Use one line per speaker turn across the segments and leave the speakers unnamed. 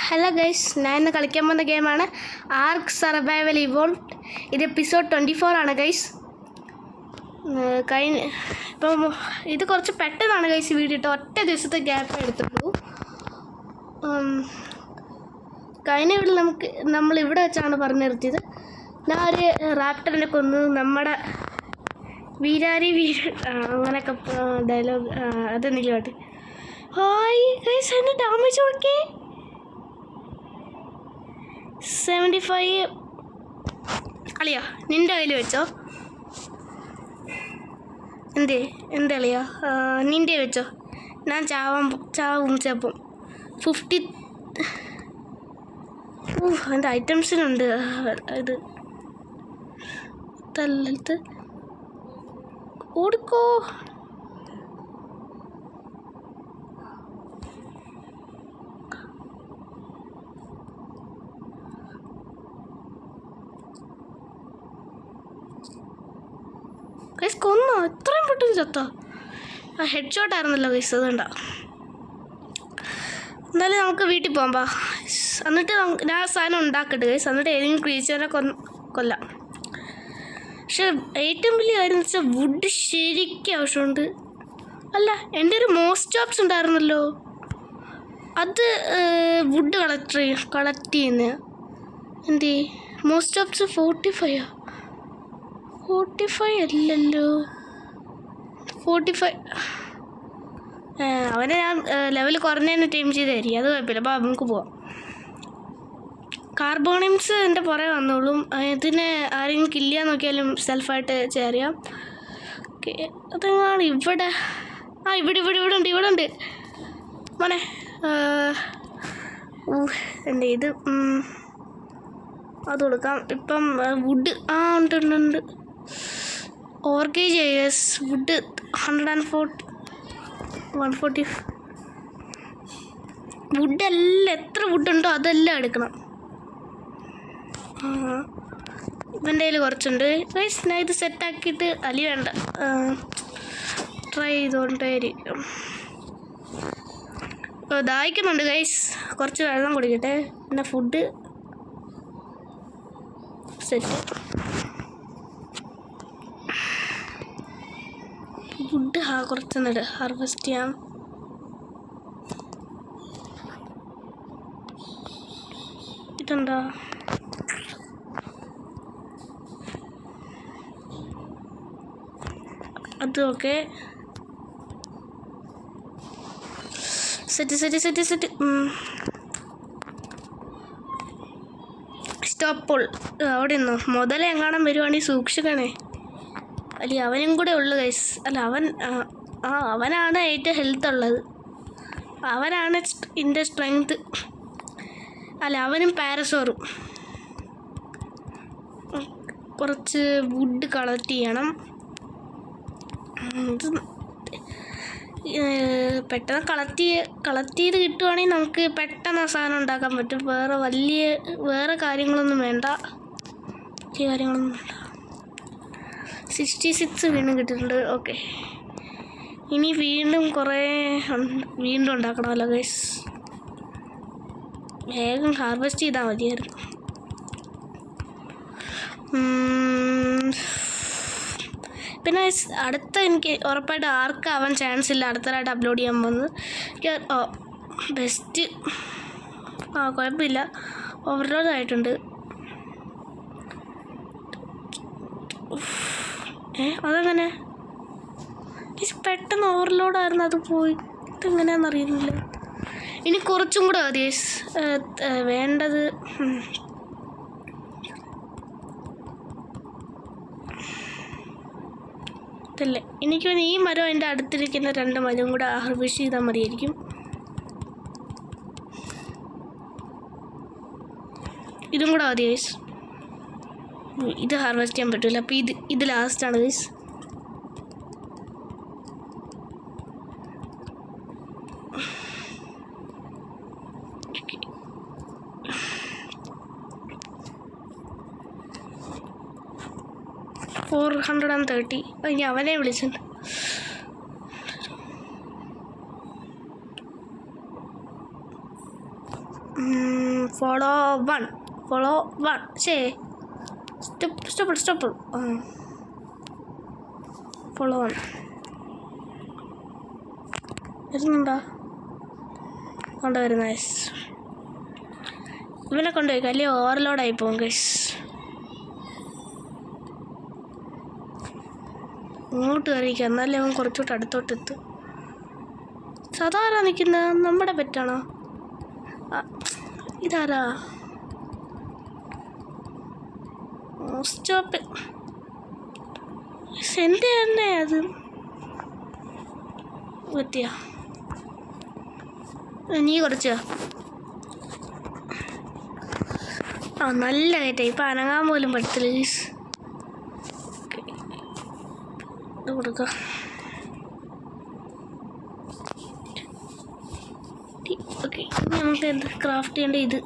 Hello guys, ഞാൻ ഇന്ന് കളിക്കാൻ പോകുന്ന ഗെയിമാണ് ആർക്ക് സർവൈവൽ ഇവോൾവ്. ഇത് എപ്പിസോഡ് 24 ആണ് ഗൈസ്. ഇപ്പം ഇത് കുറച്ച് പെട്ടെന്നാണ് ഗൈസ് വീഡിയോ ഇട്ട്, ഒറ്റ ദിവസത്തെ ഗ്യാപ്പ് എടുത്തുള്ളൂ. കഴിഞ്ഞ വീട്ടിൽ നമ്മൾ ഇവിടെ വെച്ചാണ് പറഞ്ഞു നിർത്തിയത്. ഞാൻ ഒരു റാപ്റ്ററിനെ കൊന്നു, നമ്മുടെ വീരാരി അങ്ങനെയൊക്കെ ഡയലോഗ് അതെന്തെങ്കിലും ആയിട്ട്. ഹായ് ഗൈസ്, അതിന് ഡാമേജ് കൊടുക്കേ 75. അളിയാ നിൻ്റെ കയ്യിൽ വെച്ചോ. എന്തളിയാ നിൻ്റെ വെച്ചോ, ഞാൻ ചാവും ചിലപ്പം. 50. എൻ്റെ ഐറ്റംസിനുണ്ട് ഇത് തല്ലത്ത് ഓടിക്കോ. ഗൈസ് കൊന്നോ, എത്രയും പെട്ടെന്ന് ചത്തോ. ആ ഹെഡ് ഷോട്ട് ആയിരുന്നല്ലോ ഗൈസ്, അതുകൊണ്ടാ. എന്നാലും നമുക്ക് വീട്ടിൽ പോകാം. എന്നിട്ട് ഞാൻ സാധനം ഉണ്ടാക്കട്ടെ ഗൈസ്, എന്നിട്ട് ഏതെങ്കിലും ക്രീച്ചറിനെ കൊല്ലാം. പക്ഷെ ഏറ്റവും വലിയ കാര്യം എന്ന് വെച്ചാൽ വുഡ് ശരിക്കും ആവശ്യമുണ്ട്. അല്ല, എൻ്റെ ഒരു മോസ്റ്റ് ജോബ്സ് ഉണ്ടായിരുന്നല്ലോ, അത് വുഡ് കളക്ട് ചെയ്യുന്ന എന്തേ മോസ്റ്റ് ജോബ്സ് 45 അല്ലല്ലോ, 45. അവനെ ഞാൻ ലെവൽ കുറഞ്ഞതിന് ടീം ചെയ്തായിരിക്കും, അത് കുഴപ്പമില്ല. അപ്പോൾ നമുക്ക് പോവാം. കാർബോണിംസ് എൻ്റെ പുറകെ വന്നോളും. ഇതിനെ ആരെങ്കിലും കില്ല് ചെയ്യാൻ നോക്കിയാലും സെൽഫായിട്ട് ചെയ്യാം. ഓക്കെ, അതെങ്ങാണ് ഇവിടെ. ഇവിടെ ഉണ്ട് മോനെ. എൻ്റെ ഇത് അത് കൊടുക്കാം. ഇപ്പം വുഡ് ഉണ്ട്. ഓർഗേജ് വുഡ് 140 വുഡെല്ലാം എത്ര വുഡുണ്ടോ അതെല്ലാം എടുക്കണം. ഇവൻ്റെ കയ്യിൽ കുറച്ചുണ്ട് ഗൈസ്. ഞാൻ ഇത് സെറ്റാക്കിയിട്ട് അലി വേണ്ട ട്രൈ ചെയ്തുകൊണ്ടേയിരിക്കും. ദാഹിക്കുന്നുണ്ട് ഗൈസ്, കുറച്ച് വെള്ളം കുടിക്കട്ടെ. പിന്നെ ഫുഡ് സെറ്റ്. വുഡ് കുറച്ചുണ്ട്, ഹാർവെസ്റ്റ് ചെയ്യാം. ഇതെന്താ അത്? Okay, set. സ്റ്റോപ്പോൾ അവിടെ നിന്നോ. മുതലേ എങ്ങാനും വരുവാണെങ്കിൽ സൂക്ഷിക്കണേ. അല്ല, അവനും കൂടെ ഉള്ളു ഗൈസ്. അല്ല, അവനാണ് ഏറ്റവും ഹെൽത്ത് ഉള്ളത്, അവനാണ് ഇതിൻ്റെ സ്ട്രെങ്ത്. അല്ല, അവനും പാരസോറും. കുറച്ച് വുഡ് കളക്ട് ചെയ്യണം. ഇത് പെട്ടെന്ന് കളക്ട് ചെയ്ത് കിട്ടുവാണെങ്കിൽ നമുക്ക് പെട്ടെന്ന് ആ സാധനം ഉണ്ടാക്കാൻ പറ്റും. വേറെ കാര്യങ്ങളൊന്നും വേണ്ട. 66 വീണ്ടും കിട്ടിയിട്ടുണ്ട്. ഓക്കെ, ഇനി വീണ്ടും ഉണ്ടാക്കണമല്ലോ ഗൈസ്. വേഗം ഹാർവെസ്റ്റ് ചെയ്താൽ മതിയായിരുന്നു. പിന്നെ അടുത്ത എനിക്ക് ഉറപ്പായിട്ട് ആർക്കാവാൻ ചാൻസ് ഇല്ല അടുത്തതായിട്ട് അപ്ലോഡ് ചെയ്യാൻ പോകുന്നത്. ബെസ്റ്റ്. കുഴപ്പമില്ല, ഓവർലോഡ് ആയിട്ടുണ്ട്. അതെങ്ങനെ പെട്ടെന്ന് ഓവർലോഡായിരുന്നു, അത് പോയി. ഇതെങ്ങനെയാണെന്ന് അറിയുന്നില്ല. ഇനി കുറച്ചും കൂടെ മതി വേണ്ടത്. ഇതല്ലേ എനിക്ക് ഈ മരം, എൻ്റെ അടുത്തിരിക്കുന്ന 2 മരം കൂടെ ഹാർവെസ്റ്റ് ചെയ്താൽ മതിയായിരിക്കും. ഇതും കൂടെ മതി ഗൈസ്. ഇത് ഹാർവെസ്റ്റ് ചെയ്യാൻ പറ്റില്ല, അപ്പോൾ ഇത് ലാസ്റ്റാണ് ഗൈസ്. $430. ഇനി അവനെ വിളിച്ചിട്ടുണ്ട്. Follow one stop follow one വരുന്നുണ്ടോ? കൊണ്ടുവരുന്ന ഇവനെ കൊണ്ടുപോയി കല്ല് ഓവർലോഡായി പോകും ഗൈസ്. ഇങ്ങോട്ട് കയറിയിരിക്കുക, എന്നാലേ അവൻ കുറച്ചുകൂട്ട് അടുത്തോട്ട് എത്തും. സാധാരണ നിൽക്കുന്ന നമ്മുടെ പെറ്റാണോ? ഇതാരാ? സ്റ്റോപ്പ് എൻ്റെ തന്നെ അത് പറ്റിയ നീ കുറച്ച് നല്ല കയറ്റായി. ഇപ്പം അനങ്ങാൻ പോലും പറ്റത്തില്ല ഗൈസ്. ഇത് കൊടുക്കാം. ഓക്കെ, നമുക്ക് എന്ത് ക്രാഫ്റ്റ് ചെയ്യേണ്ട ഇത്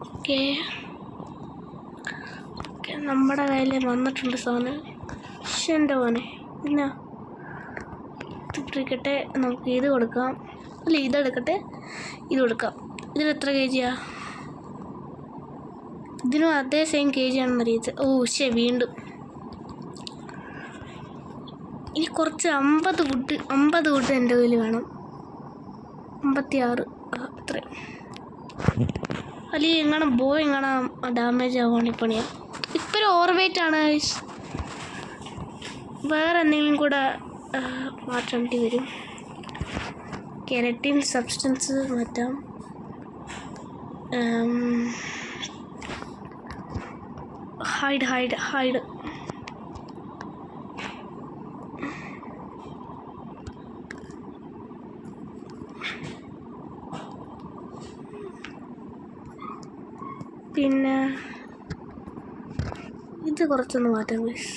ഓക്കെ. നമ്മുടെ കയ്യിൽ വന്നിട്ടുണ്ട് സാധനം. എൻ്റെ മോനെ പിന്നെ ഇട്ടിരിക്കട്ടെ. നമുക്ക് ഇത് കൊടുക്കാം. അല്ല, ഇതെടുക്കട്ടെ, ഇത് കൊടുക്കാം. ഇതിന് എത്ര കെ ജിയാ? ഇതിനും അതേ സെയിം കെ ജി ആണെന്ന് അറിയിച്ചത്. ഓ വീണ്ടും ഇനി കുറച്ച് 50 വുഡ് എൻ്റെ കയ്യിൽ വേണം. 56 അത്രയും. അല്ലെങ്കിൽ എങ്ങനെ ഡാമേജ് ആവുകയാണെങ്കിൽ പണിയാ. ഇപ്പം ഒരു ഓവർ വെയിറ്റ് ആണ്. വേറെ എന്തെങ്കിലും കൂടെ മാറ്റേണ്ടി വരും. കെരറ്റിൻ സബ്സ്റ്റൻസ് മാറ്റാം. ഹൈഡ് പിന്നെ ഇത് കുറച്ചൊന്ന് മാറ്റാം ഗൈസ്.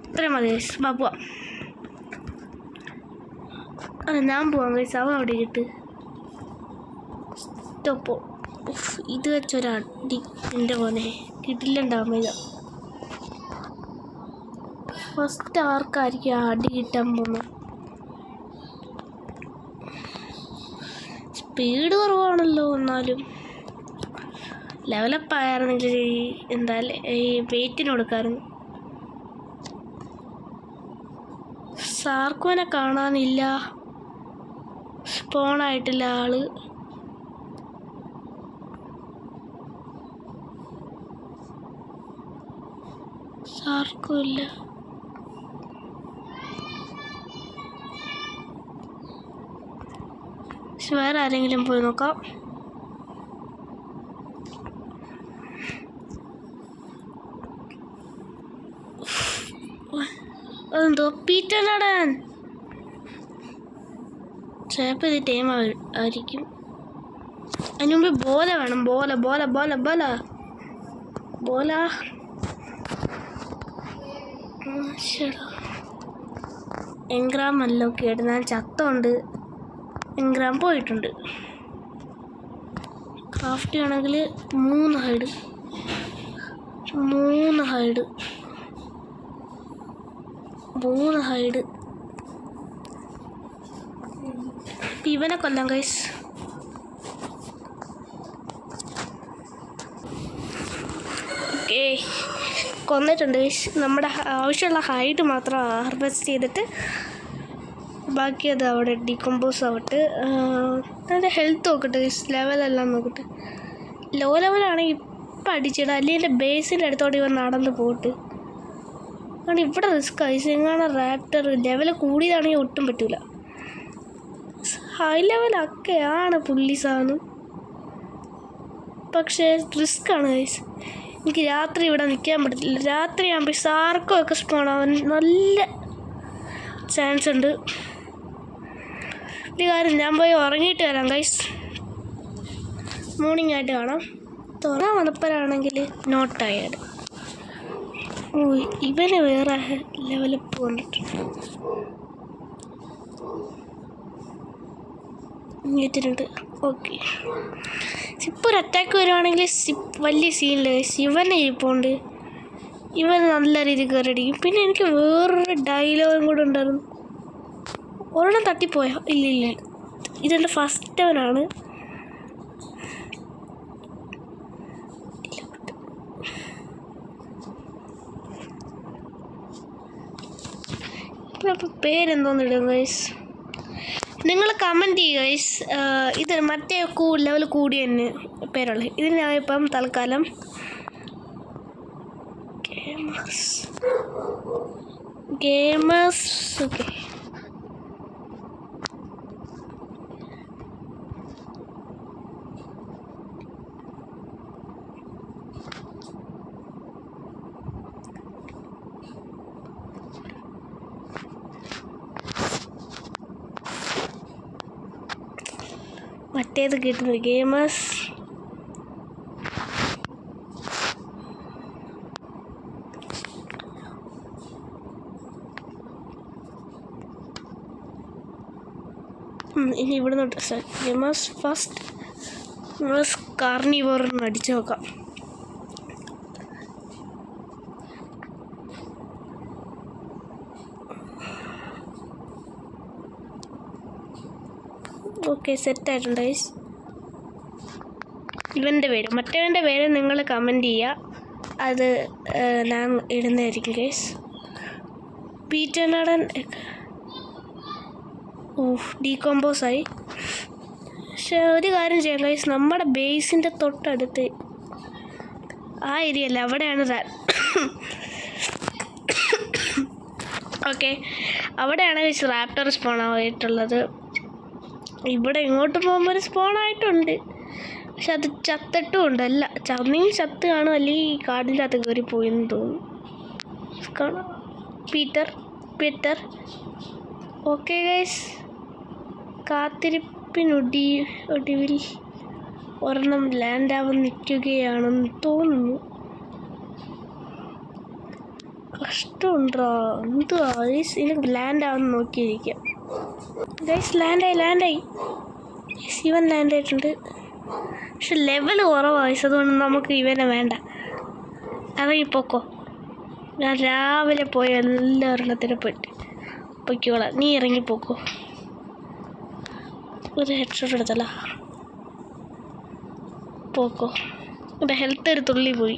ഇത്രയും മതി ഗൈസ്. പോവാം. അല്ല, ഞാൻ പോവാം ഗൈസ്. അവൻ അവിടെ കിട്ട് സ്റ്റോപ്പോ. ഇത് വെച്ചൊരടി എൻ്റെ പോലെ കിട്ടില്ല. ഡാമേജ് ഫസ്റ്റ് ആർക്കായിരിക്കും ആ അടി കിട്ടാൻ പോകുന്നത്? സ്പീഡ് കുറവാണല്ലോ. എന്നാലും ലെവലപ്പ് ആയിരുന്നെങ്കിൽ എന്തായാലും ഈ വെയിറ്റിന് കൊടുക്കാമായിരുന്നു. സാർക്കോനെ കാണാനില്ല. സ്പോണായിട്ടില്ല ആള്. സാർക്കോ ഇല്ല. വേറെ ആരെങ്കിലും പോയി നോക്കാം. അതെന്തോ പീറ്റർ നടൻ. ചിലപ്പോൾ ഇത് ടൈം ആയിരിക്കും. അതിന് മുമ്പ് ബോല വേണം. ബോല എൻഗ്രാം അല്ലോ കേട്ട്. ഞാൻ ചത്തോണ്ട് എൻഗ്രാം പോയിട്ടുണ്ട്. ക്രാഫ്റ്റ് ചെയ്യണമെങ്കിൽ 3 ഹൈഡ്. ഇവനെ കൊല്ലാം ഗൈസ്. Okay, കൊന്നിട്ടുണ്ട് guys. നമ്മുടെ ആവശ്യമുള്ള ഹൈഡ് മാത്രം ഹാർവെസ്റ്റ് ചെയ്തിട്ട് ബാക്കി അത് അവിടെ ഡീകമ്പോസ് ആവട്ടെ. അതിൻ്റെ ഹെൽത്ത് നോക്കട്ടെ ഗൈസ്. ലെവലെല്ലാം നോക്കട്ടെ. ലോ ലെവലാണെങ്കിൽ ഇപ്പം അടിച്ചിടാം. അല്ലെങ്കിൽ എൻ്റെ ബേസിൻ്റെ അടുത്തോട്ട് ഇവൻ നടന്ന് പോട്ട്. കാരണം ഇവിടെ റിസ്ക് ആയി. എങ്ങനെ റാപ്റ്റർ ലെവൽ കൂടിയതാണെങ്കിൽ ഒട്ടും പറ്റില്ല. ഹൈ ലെവലൊക്കെയാണ് പുള്ളി സാധനം, പക്ഷേ റിസ്ക്കാണ് ഗൈസ്. എനിക്ക് രാത്രി ഇവിടെ നിൽക്കാൻ പറ്റത്തില്ല. രാത്രി ആകുമ്പോൾ സാർക്കോ ഒക്കെ സ്പോണാവാൻ നല്ല ചാൻസ് ഉണ്ട്. ഒരു കാര്യം, ഞാൻ പോയി ഉറങ്ങിയിട്ട് വരാം ഗൈസ്. മോർണിംഗ് ആയിട്ട് കാണാം. തുറക്കാൻ വന്നപ്പോഴാണെങ്കിൽ നോട്ട് ടയേർഡ്. ഓ, ഇവന് വേറെ ലെവലപ്പ് വന്നിട്ടുണ്ട്. ഇങ്ങേറ്റിട്ടുണ്ട്. ഓക്കെ, ഇപ്പോൾ ഒരു അറ്റാക്ക് വരുവാണെങ്കിൽ വലിയ സീനില്ല. ശിവനെ ഇരിപ്പുണ്ട്, ഇവൻ നല്ല രീതിയിൽ കയറിയടിക്കും. പിന്നെ എനിക്ക് വേറൊരു ഡയലോഗും കൂടെ ഉണ്ടായിരുന്നു. ഒരെണ്ണം തട്ടിപ്പോയോ? ഇല്ല, ഇതെൻ്റെ ഫസ്റ്റ് അവനാണ്. അപ്പോൾ പേരെന്തോന്ന് ഇടും ഗൈസ്, നിങ്ങൾ കമൻറ്റ് ചെയ്യുക ഗൈസ്. ഇത് മറ്റേ ലെവൽ കൂടി തന്നെ പേരുള്ളത്. ഇതിന് ഞാനിപ്പം തൽക്കാലം ഗെയിമേഴ്സ് ഓക്കെ. മറ്റേത് കിട്ടുന്നത് ഗെയിമേഴ്സ്. ഇനി ഇവിടെ നിന്ന് ഗെയിമേഴ്സ് ഫസ്റ്റ് കാർണിവോറിന് അടിച്ചു നോക്കാം. ഓക്കെ, സെറ്റായിട്ടുണ്ട് ഗൈസ്. ഇവൻ്റെ പേര് മറ്റവൻ്റെ പേര് നിങ്ങൾ കമൻറ്റ് ചെയ്യുക, അത് ഞാൻ ഇടുന്നതായിരിക്കും ഗൈസ്. പീറ്റർ നടൻ ഡീകമ്പോസായി. പക്ഷെ ഒരു കാര്യം ചെയ്യാം ഗൈസ്, നമ്മുടെ ബേസിൻ്റെ തൊട്ടടുത്ത് ആ ഏരിയ അല്ല, അവിടെയാണ് ഓക്കെ, അവിടെയാണ് ഗൈസ് റാപ്റ്റർ സ്പോൺ ആയിട്ടുള്ളത്. ഇവിടെ ഇങ്ങോട്ട് പോകുമ്പോൾ ഒരു സ്പോണായിട്ടുണ്ട്, പക്ഷെ അത് ചത്തിട്ടും ഉണ്ട്. അല്ല, ചത്ത് കാണും, അല്ലെങ്കിൽ ഈ കാടിൻ്റെ അകത്ത് കയറി പോയെന്ന് തോന്നുന്നു. പീറ്റർ ഓക്കെ ഗൈസ്, കാത്തിരിപ്പിനൊടുവിൽ ഒരെണ്ണം ലാൻഡ് ആവാൻ നിൽക്കുകയാണെന്ന് തോന്നുന്നു. കഷ്ടമുണ്ടോ എന്തുവാ ഗൈസ്, എനിക്ക് ലാൻഡ് ആവാൻ നോക്കിയിരിക്കാം. ഗൈസ് ലാൻഡായി ഇവൻ ലാൻഡായിട്ടുണ്ട്. പക്ഷെ ലെവൽ കുറവാണ്, അതുകൊണ്ട് നമുക്ക് ഇവനെ വേണ്ട. ഇറങ്ങിപ്പോക്കോ, ഞാൻ രാവിലെ പോയ എല്ലാ ഒരെണ്ണത്തിനെ പൊയ്ക്കോളാം. നീ ഇറങ്ങിപ്പോക്കോ. ഒരു ഹെഡ്ഷോട്ട് എടുത്തല്ല, പോക്കോ. എൻ്റെ ഹെൽത്ത് ഒരു തുള്ളി പോയി.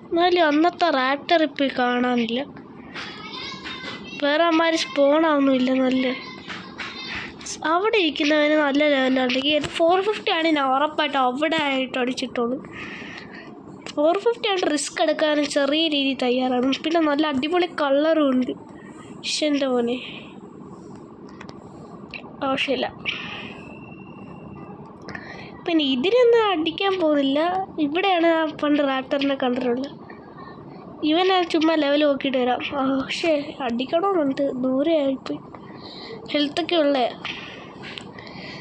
എന്നാലും അന്നത്തെ റാപ്റ്റർ ഇപ്പോൾ കാണാനില്ല. വേറെ അമ്മമാർ സ്പോണാവുന്നില്ല. നല്ല അവിടെ ഇരിക്കുന്നവന് നല്ല ലെവലുണ്ടെങ്കിൽ 450 ആണ് ഞാൻ ഉറപ്പായിട്ട് അവിടെ ആയിട്ട് അടിച്ചിട്ടുള്ളൂ. 450 ആയിട്ട് റിസ്ക് എടുക്കാനും ചെറിയ രീതിയിൽ തയ്യാറാണ്. പിന്നെ നല്ല അടിപൊളി കളറും ഉണ്ട്. പക്ഷെ എൻ്റെ മോനെ ആവശ്യമില്ല. പിന്നെ ഇതിനൊന്നും അടിക്കാൻ പോകുന്നില്ല. ഇവിടെയാണ് പണ്ട് റാപ്റ്ററിനെ കണ്ടിട്ടുള്ളത്. ഇവനെ ചുമ്മാ ലെവൽ നോക്കിയിട്ട് വരാം. പക്ഷേ അടിക്കണമെന്നുണ്ട്, ദൂരെ ആയിപ്പോയി. ഹെൽത്തൊക്കെ ഉള്ളേ.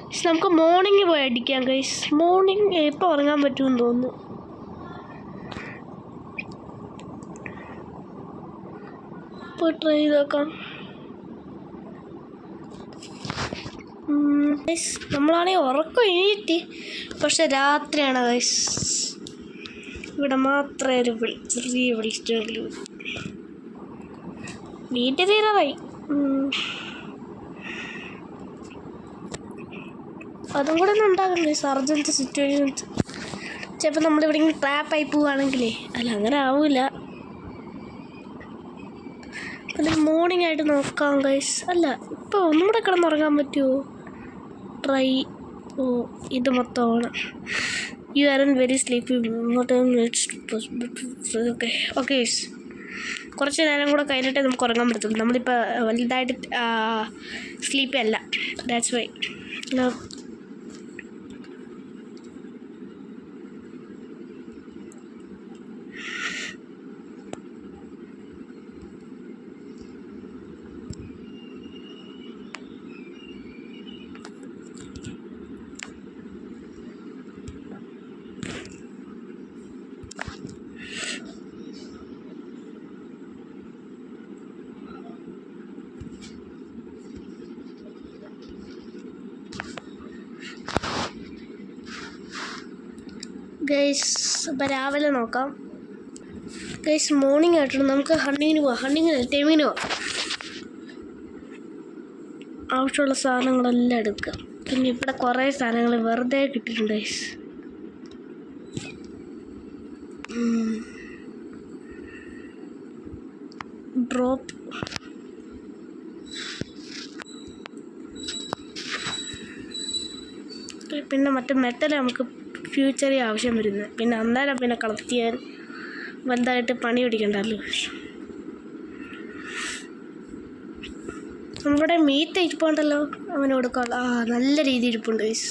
പക്ഷെ നമുക്ക് മോർണിംഗ് പോയി അടിക്കാം ഗൈസ്. മോർണിംഗ് എപ്പോൾ ഉറങ്ങാൻ പറ്റുമെന്ന് തോന്നുന്നു. പോയി ട്രൈ ചെയ്ത് നോക്കാം. നമ്മളാണെങ്കിൽ ഉറക്കം എണീറ്റി, പക്ഷെ രാത്രിയാണ് ഗൈസ്. ഇവിടെ മാത്രമേ ഒരു ചെറിയ വിളിച്ചിട്ടുള്ളൂ. വീട്ടിൽ തീരാറായി. അതും കൂടെ ഒന്നും ഉണ്ടാകണ്ടേ സർജൻറ്റ് സിറ്റുവേഷൻസ്. ചിലപ്പോൾ നമ്മളിവിടെ ഇങ്ങനെ ട്രാപ്പായി പോവുകയാണെങ്കിലേ. അല്ല, അങ്ങനെ ആവില്ല. പിന്നെ മോർണിംഗ് ആയിട്ട് നോക്കാം ഗൈസ്. അല്ല, ഇപ്പോൾ ഒന്നുകൂടെ കിടന്നുറങ്ങാൻ പറ്റുമോ? ട്രൈ. ഇത് മൊത്തമാണ്. You are an very sleepy. Okay കുറച്ച് നേരം കൂടെ കഴിഞ്ഞിട്ടേ നമുക്ക് ഉറങ്ങാൻ പറ്റത്തുള്ളൂ. നമ്മളിപ്പോൾ വലുതായിട്ട് സ്ലീപ്പി അല്ല. That's why. ഗൈസ് അപ്പം രാവിലെ നോക്കാം. ഗൈസ് മോർണിംഗ് ആയിട്ടുണ്ട്. നമുക്ക് ഹണ്ണിങ്ങിന് പോവാം. ഹണ്ണിങ്ങിന് ടൈമിങ്ങിന് പോവാം. ആവശ്യമുള്ള സാധനങ്ങളെല്ലാം എടുക്കുക. പിന്നെ ഇവിടെ കുറേ സാധനങ്ങൾ വെറുതെ കിട്ടിയിട്ടുണ്ട് ഗൈസ്. ഡ്രോപ്പ് പിന്നെ മറ്റേ മെറ്റൽ നമുക്ക് ഫ്യൂച്ചറിൽ ആവശ്യം വരുന്നത്. പിന്നെ അന്നേരം പിന്നെ കളക്ട് ചെയ്യാൻ വലുതായിട്ട് പണി പിടിക്കണ്ടല്ലോ. നമ്മുടെ മീറ്റ് ഇരിപ്പുണ്ടല്ലോ, അവന് കൊടുക്കാനുള്ള നല്ല രീതി ഇരിപ്പുണ്ട് ഗൈസ്.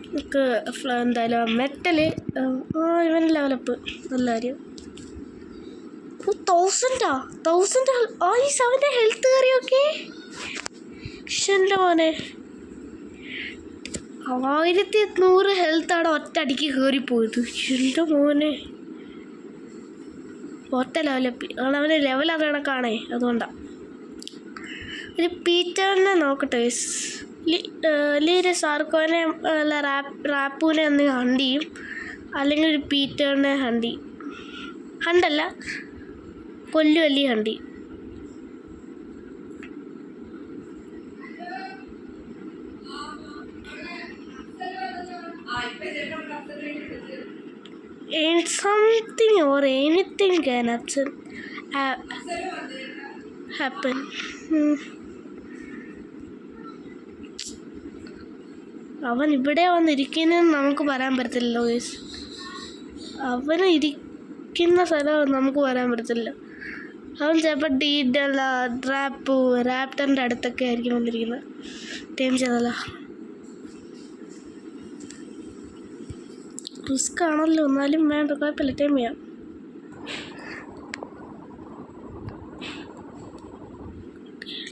നമുക്ക് എന്തായാലും മെറ്റല് ഇവൻ ലെവലപ്പ് നല്ല കാര്യം. 1000 അവൻ്റെ ഹെൽത്ത് കയറിയൊക്കെ എൻ്റെ മോനെ 1100 ഹെൽത്താണ് ഒറ്റയടിക്ക് കയറിപ്പോയത്. എൻ്റെ മോനെ ഒറ്റ ലെവലപ്പ്. അവൻ്റെ ലെവൽ അത് കണക്കാണേ, അതുകൊണ്ടാണ്. ഒരു പീറ്ററിനെ നോക്കട്ടെ. ഒരു സാർക്കോനെ അല്ല റാപ്പൂനെ ഒന്ന് ഹണ്ട് ചെയ്യും, അല്ലെങ്കിൽ ഒരു പീറ്ററിനെ ഹണ്ടല്ല കൊല്ലുവല്ലി ഹണ്ട് ചെയ്യും. Something or anything can happen. അവൻ ഇവിടെ വന്നിരിക്കുന്നതെന്ന് നമുക്ക് പറയാൻ പറ്റത്തില്ലല്ലോ ഗൈസ്. അവൻ ഇരിക്കുന്ന സ്ഥലം നമുക്ക് പറയാൻ പറ്റത്തില്ല. അവൻ ചിലപ്പോൾ ഡീഡല്ല റാപ്റ്ററിൻ്റെ അടുത്തൊക്കെ ആയിരിക്കും വന്നിരിക്കുന്നത്. ടൈം ചെയ്തല്ല റിസ്ക് ആണല്ലോ, എന്നാലും വേണ്ട, കുഴപ്പമില്ല, ടൈം ചെയ്യാം.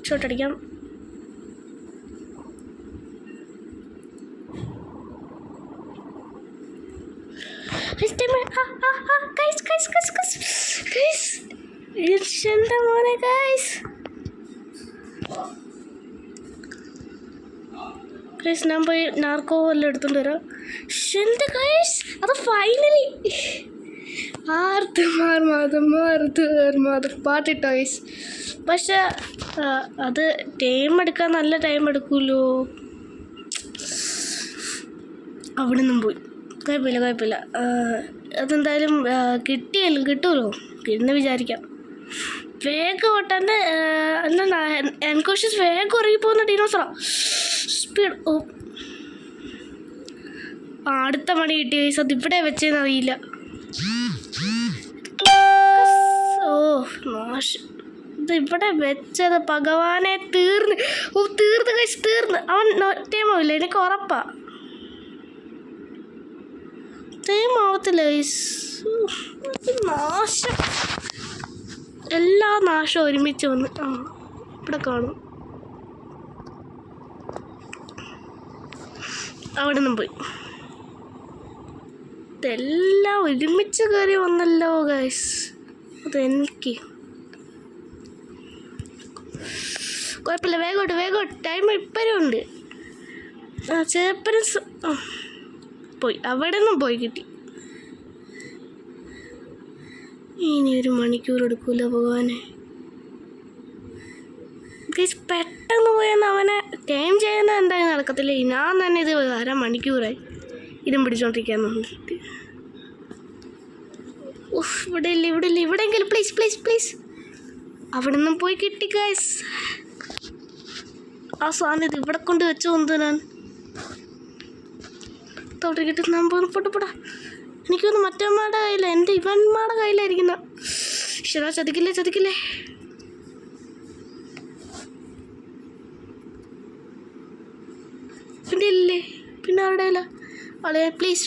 ഷോട്ടടിക്കാം. എൻ്റെ മോനെ ഗൈസ് ഞാൻ പോയി നാർക്കോ എല്ലാം എടുത്തോണ്ട് വരാം. എൻ്റെ ഗൈസ് അത് ഫൈനലി പാട്ടിട്ടോ ഗൈസ്. പക്ഷെ അത് ടൈം എടുക്കാൻ നല്ല ടൈം എടുക്കുമല്ലോ. അവിടെ നിന്നും പോയി. കുഴപ്പമില്ല. അതെന്തായാലും കിട്ടുമല്ലോ എന്ന് വിചാരിക്കാം. വേഗം ഓട്ടാൻ്റെ എന്താ എൻകോഷ്യസ് വേഗം ഉറങ്ങി പോകുന്ന ഡീനോസറാ. സ്പീഡ് അടുത്ത മണി കിട്ടിയ ഗൈസ്. അത് ഇവിടെ വെച്ചെന്ന് അറിയില്ല. നാശം, ഇത് ഇവിടെ വെച്ചത് ഭഗവാനെ. തീർന്ന് ഗൈസ്, തീർന്ന്. അവൻ ടൈമാവില്ല, എനിക്ക് ഉറപ്പാ ടൈമാവത്തില്ല ഗൈസ്. നാശം, എല്ലാ നാശവും ഒരുമിച്ച് വന്ന് ഇവിടെ കാണും. അവിടെ നിന്നും പോയി. ഇതെല്ലാം ഒരുമിച്ച് കയറി വന്നല്ലോ ഗൈസ്. അതെനിക്ക് കുഴപ്പമില്ല. വേഗോട്ട് ടൈം ഇപ്പോഴും ഉണ്ട്. ചേപ്പനും പോയി, അവിടെ നിന്നും പോയി കിട്ടി. ഇനി 1 മണിക്കൂർ എടുക്കൂല ഭഗവാനെ. ഗൈസ് പെട്ടെന്ന് പോയെന്ന് അവനെ ടൈം ചെയ്യുന്ന എന്തായാലും നടക്കത്തില്ല. ഞാൻ തന്നെ ഇത് 1/2 മണിക്കൂറായി ഇതും പിടിച്ചോണ്ടിരിക്കാൻ വേണ്ടിയിട്ട്. ഇവിടെ ഇല്ല, ഇവിടെയെങ്കിലും പ്ലീസ്. അവിടെ നിന്നും പോയി കിട്ടി ഗൈസ്. ആ സാധനം ഇത് ഇവിടെ കൊണ്ട് വെച്ചു വന്നത് ഞാൻ തോട്ടി കിട്ടി. പോട്ടാ. എനിക്കൊന്ന് മറ്റന്മാരുടെ കയ്യില്ല, എൻ്റെ ഇവന്മാരുടെ കയ്യിലായിരിക്കുന്ന. ശരാ ചതിക്കില്ലേ. പിന്നെ ഇല്ലേ, പിന്നെ ആരുടെ കയ്യില അളെ? പ്ലീസ്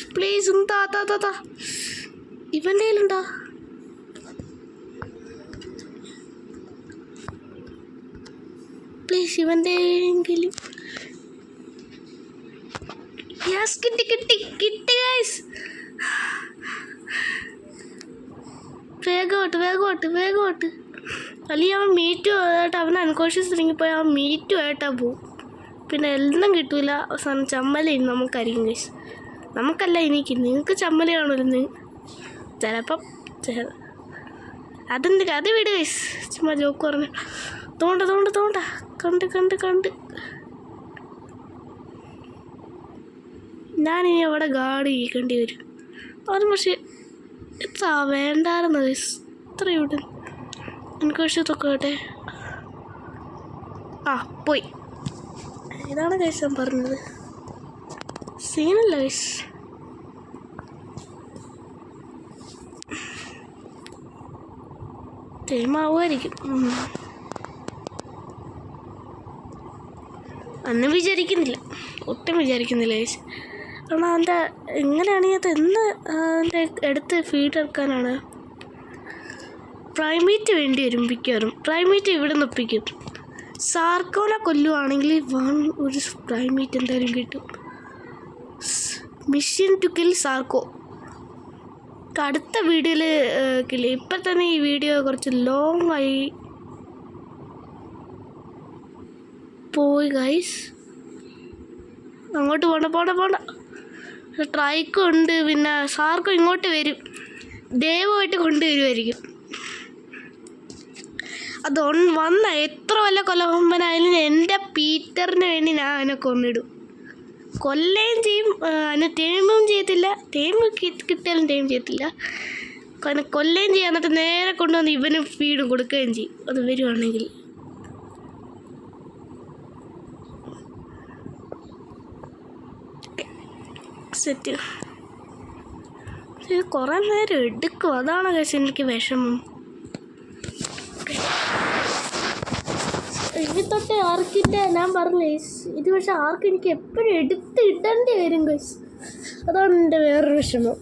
താ ഇവൻ്റെ കയ്യിലുണ്ടോ? പ്ലീസ് ഇവൻ്റെ എങ്കിലും. കിട്ടി ഗൈസ്. വേഗോട്ട്. അല്ലെങ്കിൽ അവൻ മീറ്റുമായിട്ട് അവൻ അൺകോൺഷ്യസ് ഇറങ്ങിപ്പോയി അവൻ മീറ്റുമായിട്ടാണ് പോവും. പിന്നെ എല്ലാം കിട്ടൂല. അവസാനം ചമ്മലും നമുക്കായിരിക്കും ഗൈസ്. നമുക്കല്ല എനിക്ക്, നിങ്ങൾക്ക് ചമ്മല് കാണുമല്ലോ ചിലപ്പം. അതെന്തിനാ അത് വിട് ഗൈസ്, ചുമ്മാ ജോക്ക് പറഞ്ഞു. തോണ്ട കണ്ട് ഞാനിനി അവിടെ ഗാർഡ് ചെയ്യേണ്ടി വരും. അത് പക്ഷേ എത്ര വേണ്ടായിരുന്നു ഗൈസ്, ഇത്ര ഇവിടെ എനിക്ക് പക്ഷേ തൊക്കട്ടെ. പോയി. ഇതാണ് ഗൈസ് ഞാൻ പറഞ്ഞത്, സീനല്ല ഗൈസ്. ടൈമാവുമായിരിക്കും അന്ന് വിചാരിക്കുന്നില്ല, ഒട്ടും വിചാരിക്കുന്നില്ല ഗൈസ്. കാരണം അവൻ്റെ എങ്ങനെയാണെങ്കിൽ അത് അവൻ്റെ അടുത്ത് ഫീഡ് എടുക്കാനാണ്. പ്രൈമേറ്റ് വേണ്ടി വരും മിക്കവാറും. പ്രൈമേറ്റ് ഇവിടെ നിന്ന് ഒപ്പിക്കും. സാർക്കോനെ കൊല്ലുവാണെങ്കിൽ ഒരു പ്രൈമേറ്റ് എന്തായാലും കിട്ടും. മിഷൻ ടു കിൽ സാർക്കോ അടുത്ത വീഡിയോയിൽ കില്ല. ഇപ്പം തന്നെ ഈ വീഡിയോ കുറച്ച് ലോങ് ആയി പോയി ഗൈസ്. അങ്ങോട്ട് പോണ്ട. ട്രൈക്കും ഉണ്ട്. പിന്നെ സാർക്കും ഇങ്ങോട്ട് വരും, ദൈവമായിട്ട് കൊണ്ടുവരുമായിരിക്കും. അത് വന്ന എത്ര വല്ല കൊലകൊമ്പനായാലും എൻ്റെ പീറ്ററിന് വേണ്ടി ഞാൻ അവനെ കൊന്നിടും. കൊല്ലുകയും ചെയ്യും, അതിന് ടൈമും ചെയ്യത്തില്ല. ടൈം കിട്ടിയാലും ടൈം ചെയ്യത്തില്ല. കാരണം കൊല്ലുകയും ചെയ്യും, എന്നിട്ട് നേരെ കൊണ്ടുവന്ന് ഇവന് ഫീഡും കൊടുക്കുകയും ചെയ്യും. അത് വരുവാണെങ്കിൽ സെറ്റ്. ഇത് കുറേ നേരം എടുക്കും, അതാണ് കഴിച്ച് എനിക്ക് വിഷമം. ഇനി തൊട്ട് ആർക്കിൻ്റെ ഞാൻ പറഞ്ഞില്ലേ, ഇത് പക്ഷെ ആർക്ക് എനിക്ക് എപ്പോഴും എടുത്ത് ഇടേണ്ടി വരും ഗൈസ്. അതാണ് എൻ്റെ വേറൊരു വിഷമം.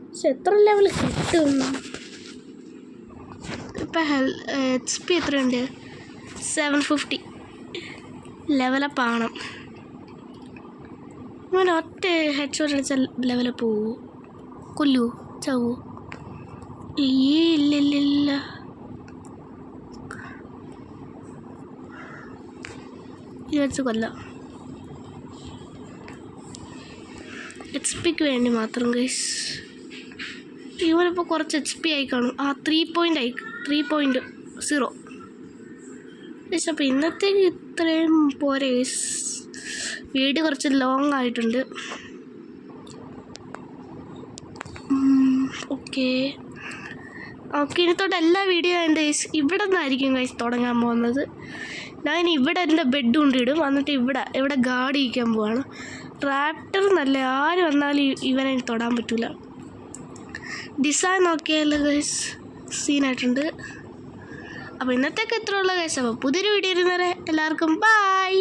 പക്ഷെ എത്ര ലെവൽ കിട്ടും ഇപ്പം? HP എത്രയുണ്ട്? 750 ലെവലപ്പ് ആവണം. അങ്ങനെ ഒറ്റ ഹെഡ് ഷോട്ട് അടിച്ച ലെവലപ്പ് പോവോ? കൊല്ലൂ ചാവോ? ഇല്ല വെച്ച് കൊല്ലാം. HP വേണ്ടി മാത്രം ഗൈസ്. ഇവനിപ്പോൾ കുറച്ച് HP ആയി കാണും. 3.0 ഗൈസ്. അപ്പോൾ ഇന്നത്തേക്ക് ഇത്രയും പോരെ ഗൈസ്. വീഡിയോ കുറച്ച് ലോങ് ആയിട്ടുണ്ട്. ഓക്കെ ഇനി തൊട്ട് എല്ലാ വീഡിയോ എൻ്റെ ഗൈസ് ഇവിടെ നിന്നായിരിക്കും ഗൈസ് തുടങ്ങാൻ പോകുന്നത്. ഞാൻ ഇവിടെ എൻ്റെ ബെഡ് കൊണ്ടിടും, എന്നിട്ട് ഇവിടെ ഗാർഡ് ചെയ്യിക്കാൻ പോവാണ്. റാപ്റ്റർ നല്ല ആര് വന്നാലും ഇവനെ തൊടാൻ പറ്റില്ല. ഡിസൈൻ നോക്കിയാൽ ഗൈസ് സീനായിട്ടുണ്ട്. അപ്പോൾ ഇന്നത്തേക്ക് എത്ര ഉള്ള ഗൈസ്. അപ്പോൾ പുതിയൊരു വീഡിയോ വരുന്നവരെ എല്ലാവർക്കും ബൈ.